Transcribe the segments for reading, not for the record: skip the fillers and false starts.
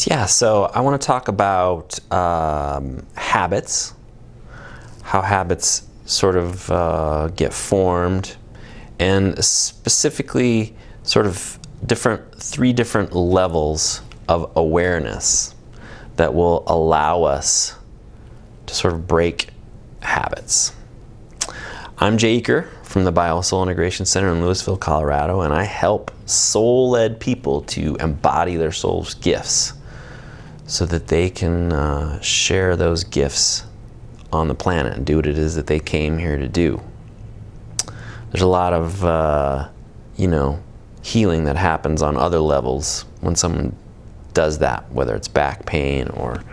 Yeah, so I want to talk about habits, how habits sort of get formed, and specifically sort of three different levels of awareness that will allow us to sort of break habits. I'm Jay Eaker from the BioSoul Integration Center in Louisville, Colorado, and I help soul-led people to embody their soul's gifts so that they can share those gifts on the planet and do what it is that they came here to do. There's a lot of, healing that happens on other levels when someone does that, whether it's back pain or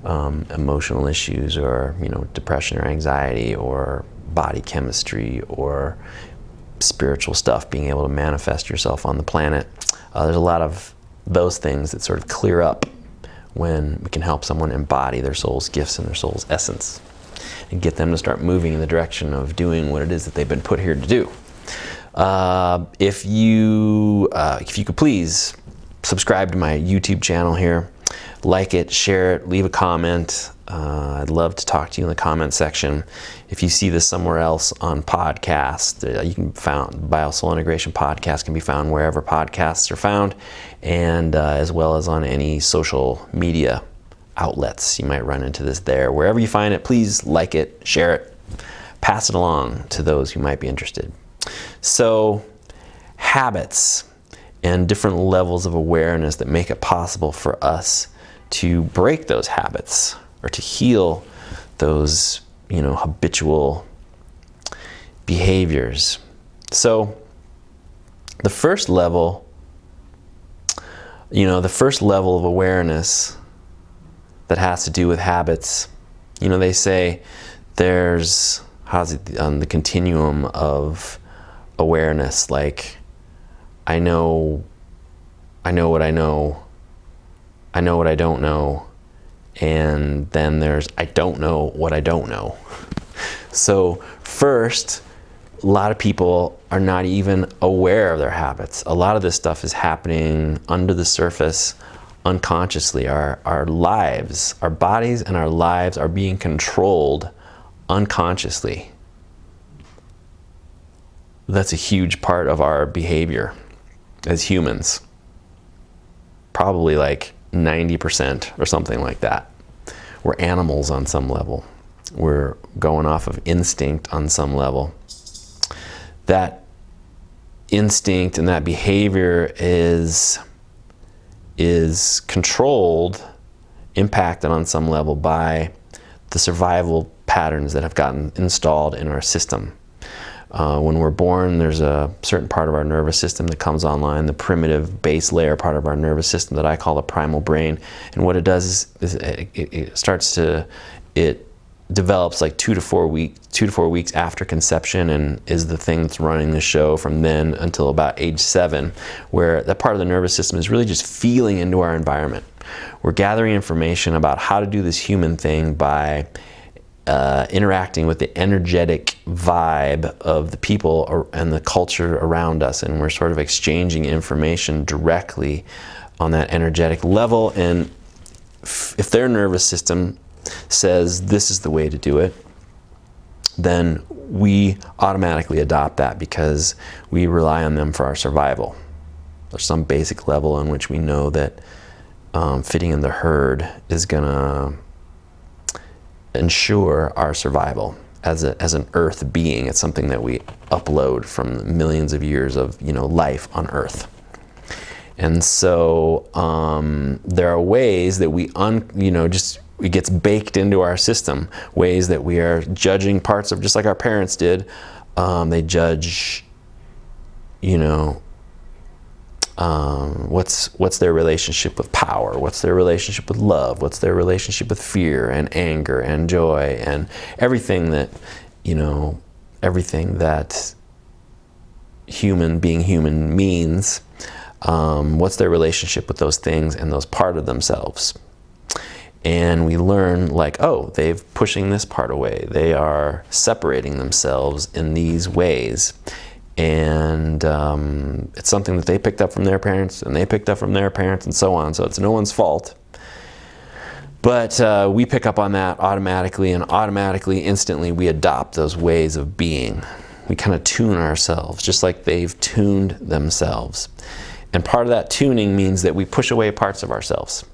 emotional issues or, depression or anxiety or body chemistry or spiritual stuff, being able to manifest yourself on the planet. There's a lot of those things that sort of clear up when we can help someone embody their soul's gifts and their soul's essence and get them to start moving in the direction of doing what it is that they've been put here to do. If you could please subscribe to my YouTube channel here, like it, share it, leave a comment. I'd love to talk to you in the comment section. If you see this somewhere else on podcast, you can find BioSoul Integration podcast can be found wherever podcasts are found, and as well as on any social media outlets. You might run into this there. Wherever you find it, please like it, share it, pass it along to those who might be interested. So, habits and different levels of awareness that make it possible for us to break those habits or to heal those, habitual behaviors. So the first level of awareness that has to do with habits, they say there's, on the continuum of awareness, like, I know what I know what I don't know, and then there's I don't know what I don't know. So first, a lot of people are not even aware of their habits. A lot of this stuff is happening under the surface, unconsciously. Our lives, our bodies and our lives are being controlled unconsciously. That's a huge part of our behavior as humans. Probably like 90% or something like that. We're animals on some level. We're going off of instinct on some level. That instinct and that behavior is controlled, impacted on some level by the survival patterns that have gotten installed in our system. When we're born, there's a certain part of our nervous system that comes online, the primitive base layer part of our nervous system that I call the primal brain. And what it does is it develops like 2 to 4 weeks after conception, and is the thing that's running the show from then until about age 7, where that part of the nervous system is really just feeling into our environment. We're gathering information about how to do this human thing by interacting with the energetic vibe of the people and the culture around us, and we're sort of exchanging information directly on that energetic level. And if their nervous system says this is the way to do it, then we automatically adopt that because we rely on them for our survival. There's some basic level on which we know that fitting in the herd is gonna ensure our survival as an earth being. It's something that we upload from millions of years of life on Earth. And so there are ways that it gets baked into our system, ways that we are judging parts of, just like our parents did. They judge, what's their relationship with power, what's their relationship with love, what's their relationship with fear and anger and joy and everything that being human means. What's their relationship with those things and those part of themselves. And we learn like, oh, they're pushing this part away, they are separating themselves in these ways. And it's something that they picked up from their parents, and they picked up from their parents, and so on. So it's no one's fault. But we pick up on that automatically, and automatically, instantly, we adopt those ways of being. We kind of tune ourselves, just like they've tuned themselves. And part of that tuning means that we push away parts of ourselves.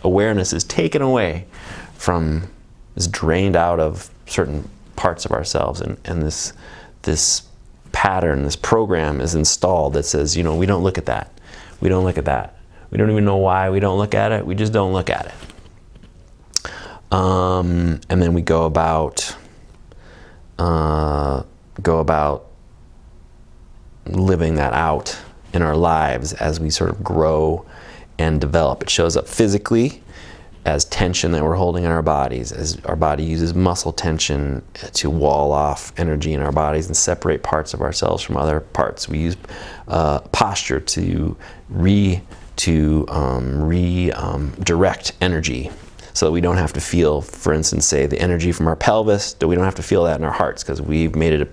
Awareness is taken away from, is drained out of certain parts of ourselves, and this pattern, this program is installed that says, you know, we don't look at that. We don't look at that. We don't even know why we don't look at it. We just don't look at it. And then we go about living that out in our lives as we sort of grow and develop. It shows up physically as tension that we're holding in our bodies, as our body uses muscle tension to wall off energy in our bodies and separate parts of ourselves from other parts. We use posture to direct energy, so that we don't have to feel, for instance, say the energy from our pelvis, that we don't have to feel that in our hearts, because we've made it a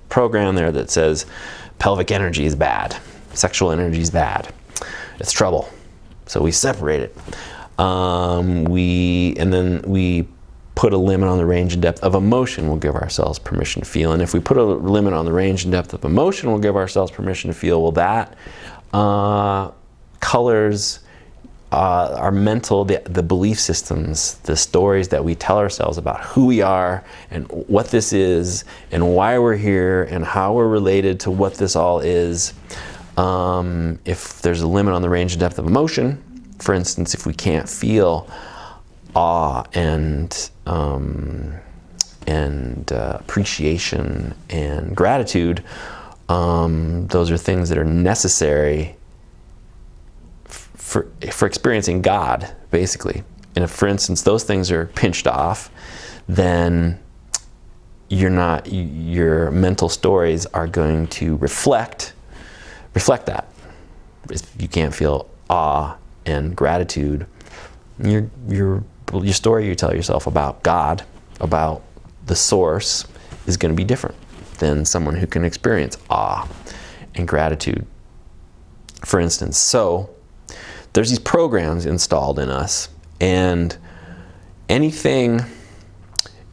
program there that says pelvic energy is bad, sexual energy is bad, it's trouble. So we separate it. And then we put a limit on the range and depth of emotion. We'll give ourselves permission to feel. And if we put a limit on the range and depth of emotion, we'll give ourselves permission to feel. Well, that colors our mental, the belief systems, the stories that we tell ourselves about who we are and what this is and why we're here and how we're related to what this all is. If there's a limit on the range and depth of emotion, for instance, if we can't feel awe and appreciation and gratitude, those are things that are necessary for experiencing God, basically. And if, for instance, those things are pinched off, then your mental stories are going to reflect that. If you can't feel awe and gratitude, your story you tell yourself about God, about the source, is going to be different than someone who can experience awe and gratitude, for instance. So there's these programs installed in us, and anything,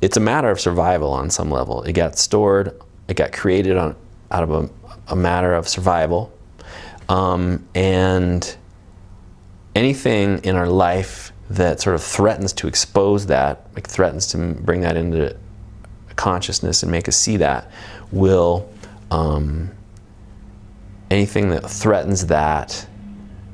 it's a matter of survival on some level. It got stored, it got created out of a matter of survival. And anything in our life that sort of threatens to expose that, like threatens to bring that into consciousness and make us see that, will, anything that threatens that,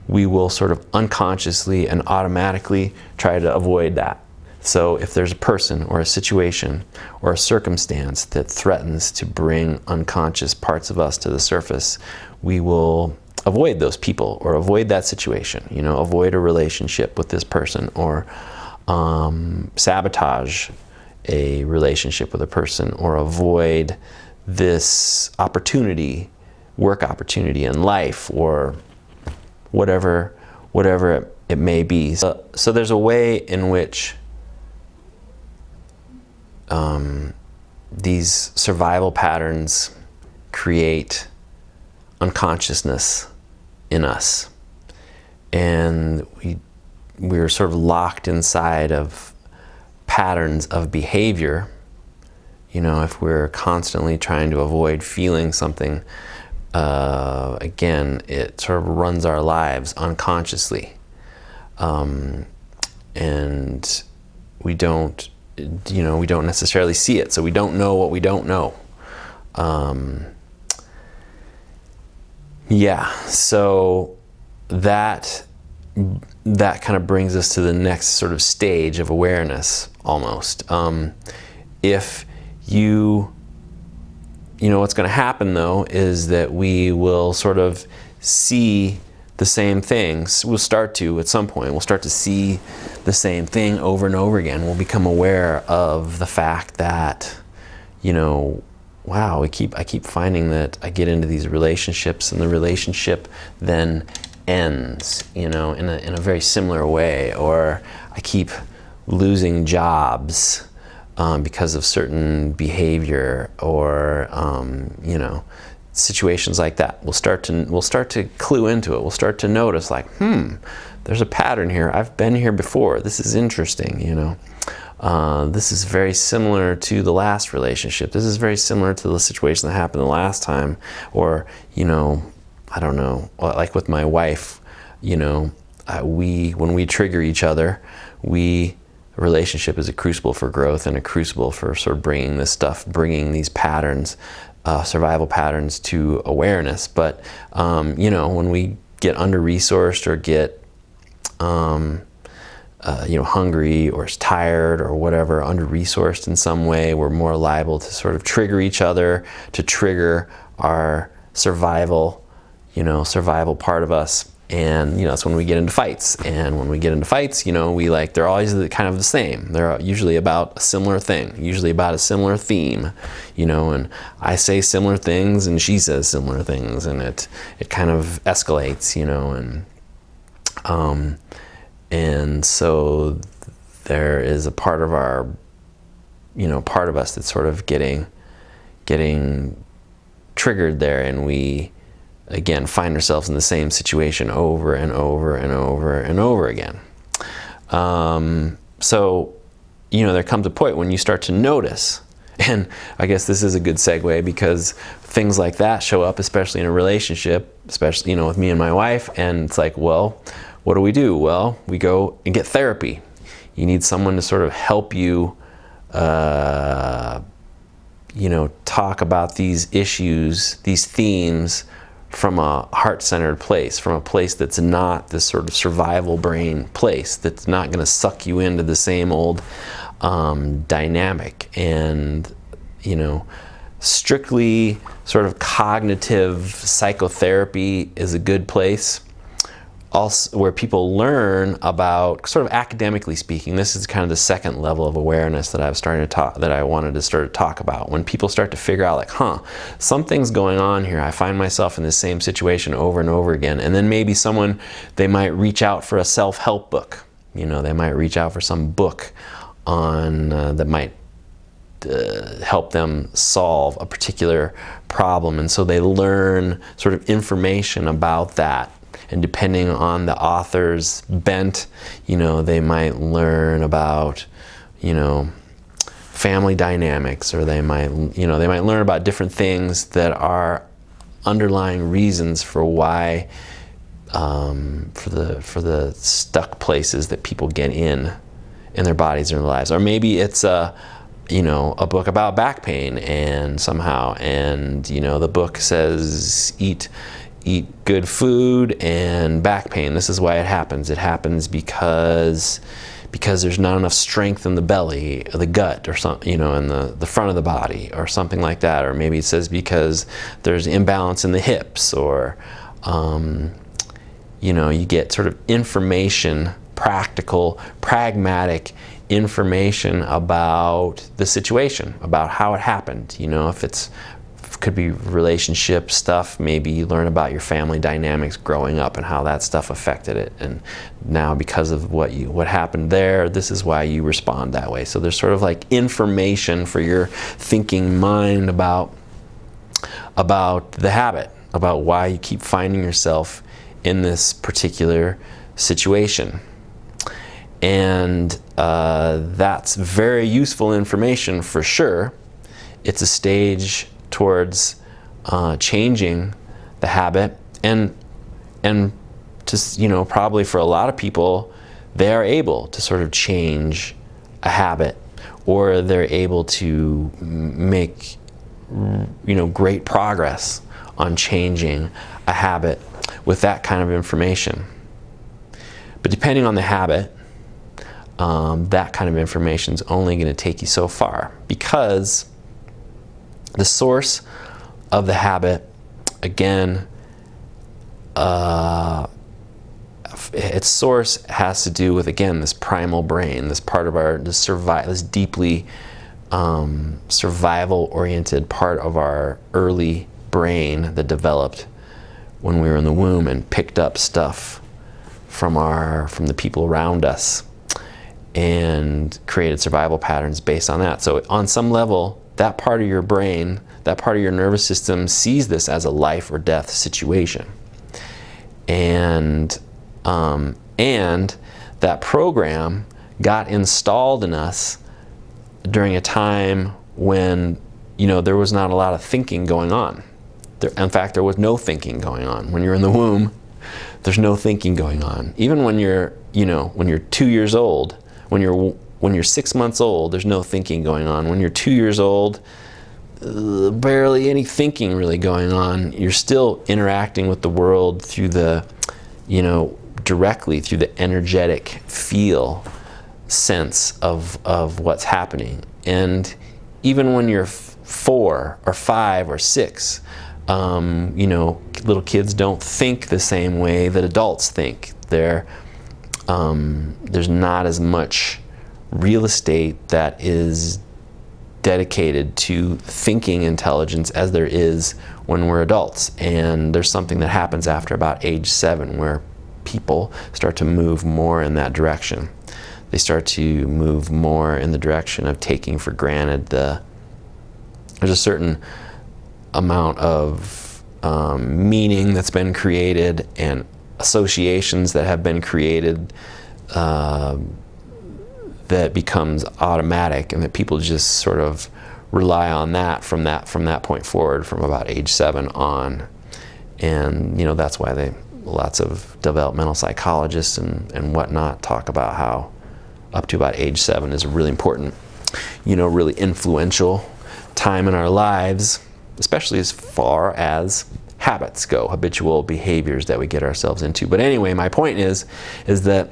we will sort of unconsciously and automatically try to avoid that. So if there's a person or a situation or a circumstance that threatens to bring unconscious parts of us to the surface, we will avoid those people or avoid that situation, avoid a relationship with this person, or sabotage a relationship with a person, or avoid this opportunity, work opportunity in life, or whatever it may be. So there's a way in which these survival patterns create unconsciousness in us, and we're sort of locked inside of patterns of behavior. If we're constantly trying to avoid feeling something, again, it sort of runs our lives unconsciously, and we don't necessarily see it, so we don't know what we don't know. So that kind of brings us to the next sort of stage of awareness, almost. If what's going to happen, though, is that we will sort of see the same things. We'll start to, at some point, we'll start to see the same thing over and over again. We'll become aware of the fact that, wow, I keep finding that I get into these relationships, and the relationship then ends, in a very similar way, or I keep losing jobs because of certain behavior, or situations like that. We'll start to clue into it. We'll start to notice, like, there's a pattern here. I've been here before. This is interesting, you know. This is very similar to the last relationship. This is very similar to the situation that happened the last time. Or, you know, I don't know, like with my wife, you know, when we trigger each other, a relationship is a crucible for growth and a crucible for sort of bringing these patterns, survival patterns to awareness. But, you know, when we get under-resourced or get, you know, hungry or tired or whatever, under-resourced in some way, we're more liable to sort of trigger each other, to trigger our survival part of us. And, you know, that's when we get into fights. And when we get into fights, you know, they're always kind of the same. They're usually about a similar thing, usually about a similar theme, you know, and I say similar things and she says similar things, and it kind of escalates, you know, and so there is a part of part of us that's sort of getting triggered there, and we again find ourselves in the same situation over and over and over and over again. So, you know, there comes a point when you start to notice, and I guess this is a good segue, because things like that show up, especially in a relationship, especially, you know, with me and my wife, and it's like, well, what do? Well, we go and get therapy. You need someone to sort of help you, you know, talk about these issues, these themes, from a heart-centered place, from a place that's not this sort of survival brain place, that's not going to suck you into the same old dynamic. And, you know, strictly sort of cognitive psychotherapy is a good place. Also, where people learn about, sort of academically speaking, this is kind of the second level of awareness that I wanted to start to talk about. When people start to figure out, like, something's going on here. I find myself in the same situation over and over again. And then maybe they might reach out for a self-help book. You know, they might reach out for some book on that might help them solve a particular problem. And so they learn sort of information about that. And depending on the author's bent, you know, they might learn about, you know, family dynamics, or they might learn about different things that are underlying reasons for why, for the stuck places that people get in their bodies or in their lives. Or maybe it's a book about back pain, and somehow, and, you know, the book says eat good food and back pain. This is why it happens. It happens because there's not enough strength in the belly, or the gut, or something, you know, in the front of the body, or something like that. Or maybe it says because there's imbalance in the hips, or, you know, you get sort of information, practical, pragmatic information about the situation, about how it happened. You know, if it could be relationship stuff, maybe you learn about your family dynamics growing up and how that stuff affected it, and now because of what happened there, this is why you respond that way. So there's sort of like information for your thinking mind about the habit, about why you keep finding yourself in this particular situation. And that's very useful information for sure. It's a stage towards changing the habit, and just, you know, probably for a lot of people, they are able to sort of change a habit, or they're able to make, you know, great progress on changing a habit with that kind of information. But depending on the habit, that kind of information is only going to take you so far, because the source of the habit, again, its source has to do with, again, this primal brain, this part of this deeply survival-oriented part of our early brain that developed when we were in the womb and picked up stuff from the people around us and created survival patterns based on that. So on some level, that part of your brain, that part of your nervous system sees this as a life or death situation. And that program got installed in us during a time when, there was not a lot of thinking going on. In fact, there was no thinking going on. When you're in the womb, there's no thinking going on. Even when you're 2 years old, when you're 6 months old, there's no thinking going on. When you're 2 years old, barely any thinking really going on. You're still interacting with the world through the, directly through the energetic feel sense of what's happening. And even when you're 4 or 5 or 6, little kids don't think the same way that adults think. There's not as much real estate that is dedicated to thinking intelligence as there is when we're adults. And there's something that happens after about age 7 where people start to move more in that direction. They start to move more in the direction of taking for granted there's a certain amount of meaning that's been created and associations that have been created that becomes automatic, and that people just sort of rely on that from that point forward, from about age 7 on. And that's why lots of developmental psychologists and whatnot talk about how up to about age 7 is a really important, really influential time in our lives, especially as far as habits go, habitual behaviors that we get ourselves into. But anyway, my point is that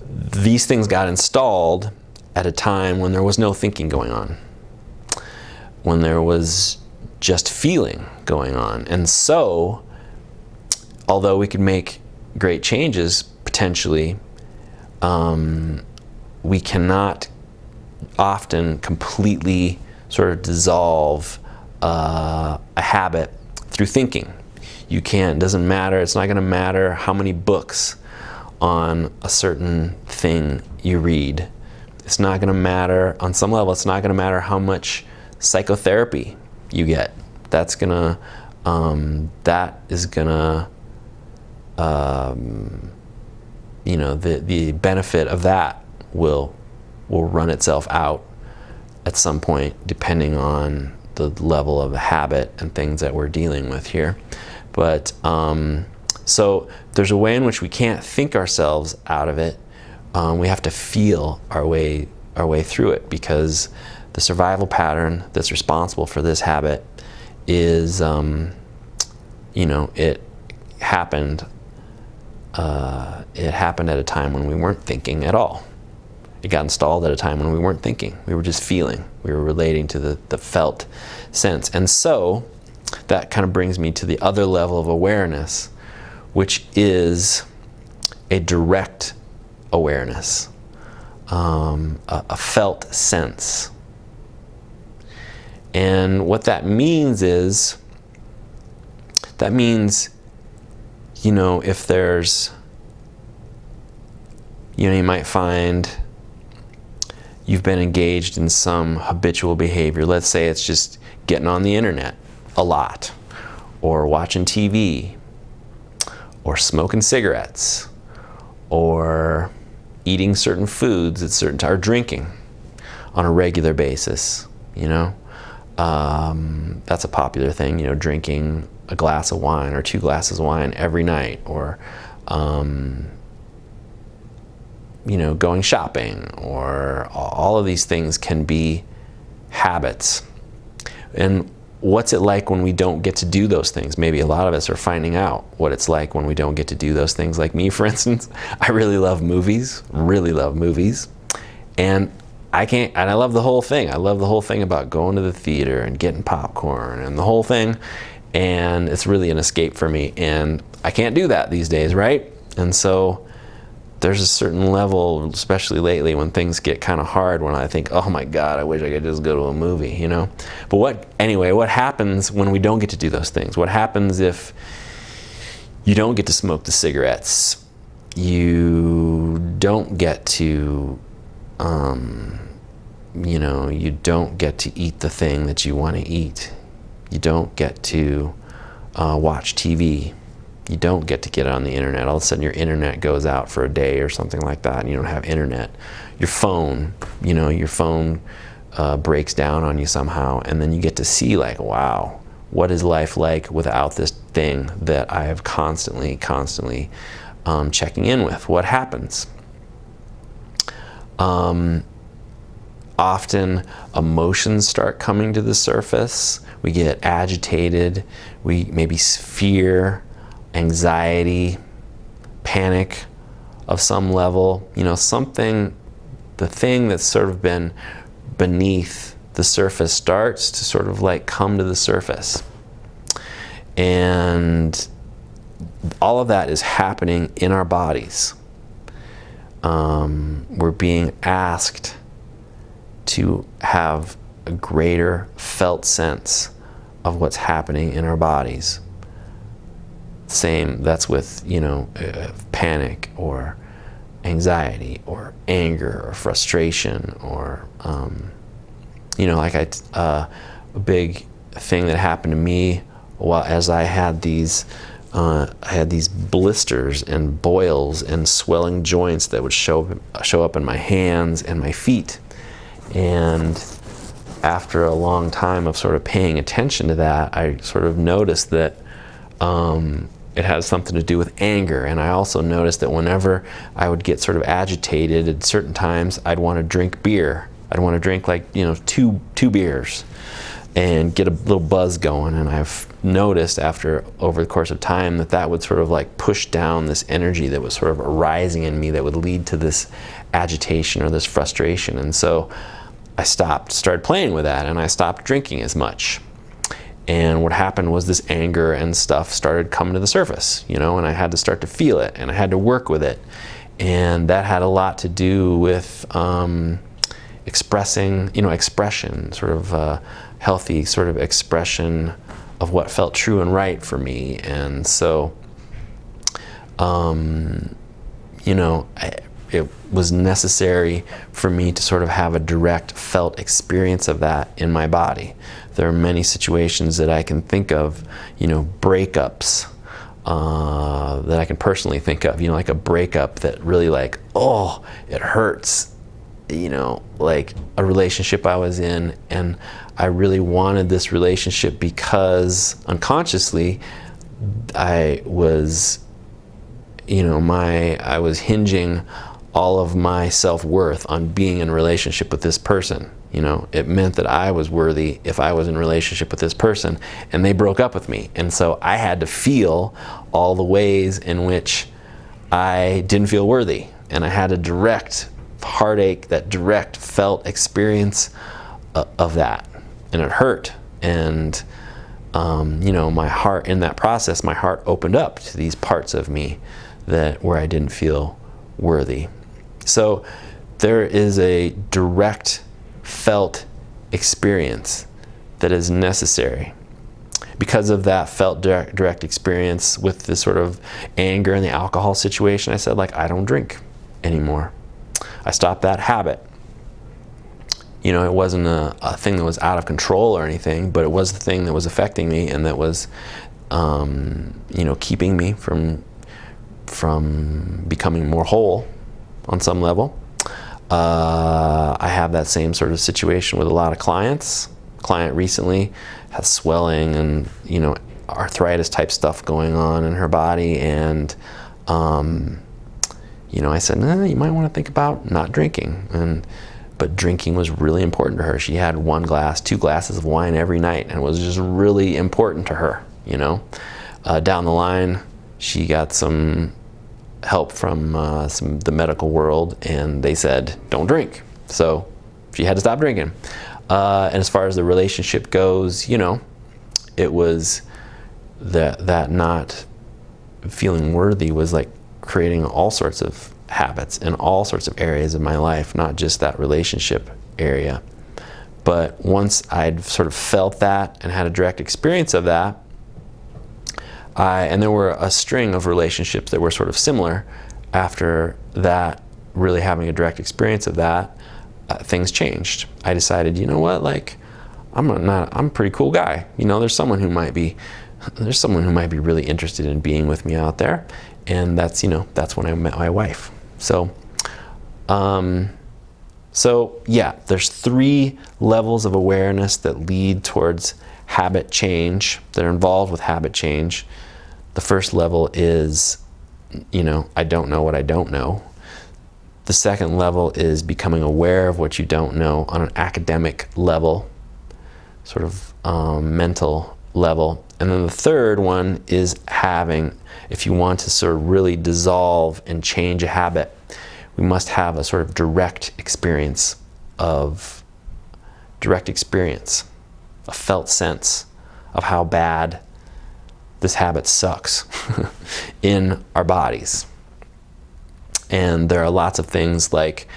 these things got installed at a time when there was no thinking going on, when there was just feeling going on. And so, although we could make great changes potentially, we cannot often completely sort of dissolve a habit through thinking. You can't, doesn't matter, it's not going to matter how many books on a certain thing you read. It's not going to matter, on some level, it's not going to matter how much psychotherapy you get. That's going to, that is going to, the benefit of that will run itself out at some point, depending on the level of the habit and things that we're dealing with here. But so there's a way in which we can't think ourselves out of it. We have to feel our way through it, because the survival pattern that's responsible for this habit is, it happened at a time when we weren't thinking at all. It got installed at a time when we weren't thinking. We were just feeling. We were relating to the felt sense. And so that kind of brings me to the other level of awareness, which is a direct awareness, a felt sense. And what that means is, if there's, you might find you've been engaged in some habitual behavior. Let's say it's just getting on the internet a lot, or watching TV, or smoking cigarettes, or eating certain foods at certain times, or drinking on a regular basis. That's a popular thing, drinking a glass of wine or 2 glasses of wine every night, or going shopping, or all of these things can be habits. And what's it like when we don't get to do those things? Maybe a lot of us are finding out what it's like when we don't get to do those things. Like me, for instance, I really love movies, and I love the whole thing. I love the whole thing about going to the theater and getting popcorn and the whole thing, and it's really an escape for me, and I can't do that these days, right? And so there's a certain level, especially lately, when things get kind of hard, when I think, oh my God, I wish I could just go to a movie, But what happens when we don't get to do those things? What happens if you don't get to smoke the cigarettes? You don't get to, you don't get to eat the thing that you want to eat. You don't get to watch TV. You don't get to get on the internet. All of a sudden your internet goes out for a day or something like that, and you don't have internet. Your phone, breaks down on you somehow, and then you get to see, like, wow, what is life like without this thing that I have constantly checking in with? What happens? Often emotions start coming to the surface. We get agitated. We maybe fear, anxiety, panic of some level. The thing that's sort of been beneath the surface starts to sort of like come to the surface. And all of that is happening in our bodies. We're being asked to have a greater felt sense of what's happening in our bodies. Same, that's with, panic or anxiety or anger or frustration or, a big thing that happened to me as I had these blisters and boils and swelling joints that would show up in my hands and my feet. And after a long time of sort of paying attention to that, I sort of noticed that it has something to do with anger. And I also noticed that whenever I would get sort of agitated at certain times, I'd want to drink beer. I'd want to drink two beers and get a little buzz going. And I've noticed over the course of time that would sort of like push down this energy that was sort of arising in me that would lead to this agitation or this frustration. And so I started playing with that, and I stopped drinking as much. And what happened was this anger and stuff started coming to the surface, and I had to start to feel it, and I had to work with it. And that had a lot to do with expression, sort of healthy sort of expression of what felt true and right for me. And so, it was necessary for me to sort of have a direct felt experience of that in my body. There are many situations that I can think of, breakups that I can personally think of, like a breakup that really it hurts, like a relationship I was in, and I really wanted this relationship because unconsciously I was hinging all of my self-worth on being in a relationship with this person. It meant that I was worthy if I was in a relationship with this person, and they broke up with me. And so I had to feel all the ways in which I didn't feel worthy. And I had a direct heartache, that direct felt experience of that. And it hurt. And, my heart, in that process, my heart opened up to these parts of me where I didn't feel worthy. So there is a direct felt experience that is necessary. Because of that felt direct experience with this sort of anger and the alcohol situation, I said, I don't drink anymore. I stopped that habit. It wasn't a thing that was out of control or anything, but it was the thing that was affecting me and that was, keeping me from becoming more whole on some level. I have that same sort of situation with a lot of clients. Client recently has swelling and arthritis type stuff going on in her body, and I said, you might want to think about not drinking. But drinking was really important to her. She had 1 glass, 2 glasses of wine every night, and it was just really important to her. Down the line, she got some help from the medical world, and they said, don't drink. So she had to stop drinking. And as far as the relationship goes, it was that not feeling worthy was like creating all sorts of habits in all sorts of areas of my life, not just that relationship area. But once I'd sort of felt that and had a direct experience of that, and there were a string of relationships that were sort of similar after that, really having a direct experience of that, things changed. I decided, you know what, like, I'm a pretty cool guy. You know, there's someone who might be really interested in being with me out there. And that's, you know, that's when I met my wife. So, yeah, there's 3 levels of awareness that lead towards habit change, that are involved with habit change. The first level is, you know, I don't know what I don't know. The second level is becoming aware of what you don't know on an academic level, sort of mental level. And then the third one is having, if you want to sort of really dissolve and change a habit, we must have a sort of direct experience, a felt sense of how bad this habit sucks in our bodies. And there are lots of things like,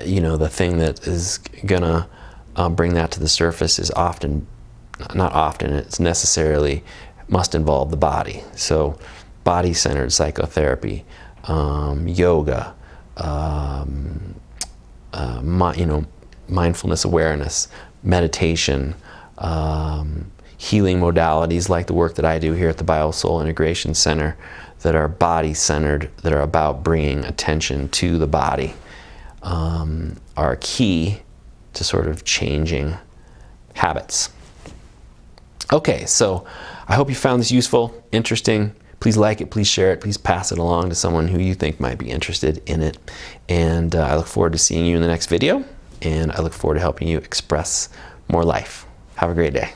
you know, the thing that is gonna bring that to the surface is it's necessarily must involve the body. So body-centered psychotherapy, yoga, you know, mindfulness awareness, meditation, healing modalities like the work that I do here at the BioSoul Integration Center that are body-centered, that are about bringing attention to the body, are key to sort of changing habits. Okay, so I hope you found this useful, interesting. Please like it, please share it, please pass it along to someone who you think might be interested in it. And I look forward to seeing you in the next video, and I look forward to helping you express more life. Have a great day.